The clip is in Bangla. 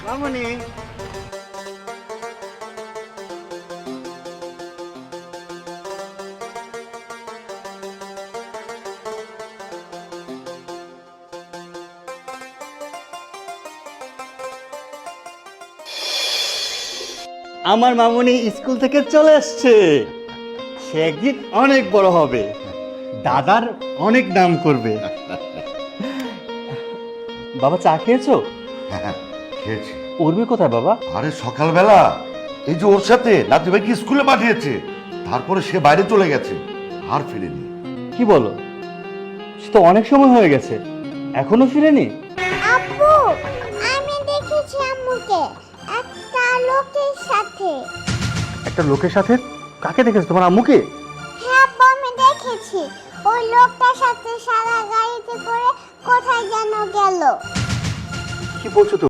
মামনি, আমার মামনি স্কুল থেকে চলে আসছে। সে একদিন অনেক বড় হবে, দাদার অনেক নাম করবে। বাবা চা খেয়েছো? হ্যাঁ, খেয়েছি। উর্মি কোথায় বাবা? আরে সকালবেলা এই যে ওর সাথে নাতি ভাইকে স্কুলে পাঠিয়েছে, তারপরে সে বাইরে চলে গেছে, আর ফিরেনি। কি বলো? সে তো অনেক সময় হয়ে গেছে, এখনো ফিরেনি? আব্বু, আমি দেখেছি আম্মুকে একটা লোকের সাথে। একটা লোকের সাথে? কাকে দেখেছো, তোমার আম্মুকে? হ্যাঁ আব্বু, আমি দেখেছি। ওই লোকটার সাথে সারা গাড়িতে করে কোথায় যেন গেল। কি বলছো তো?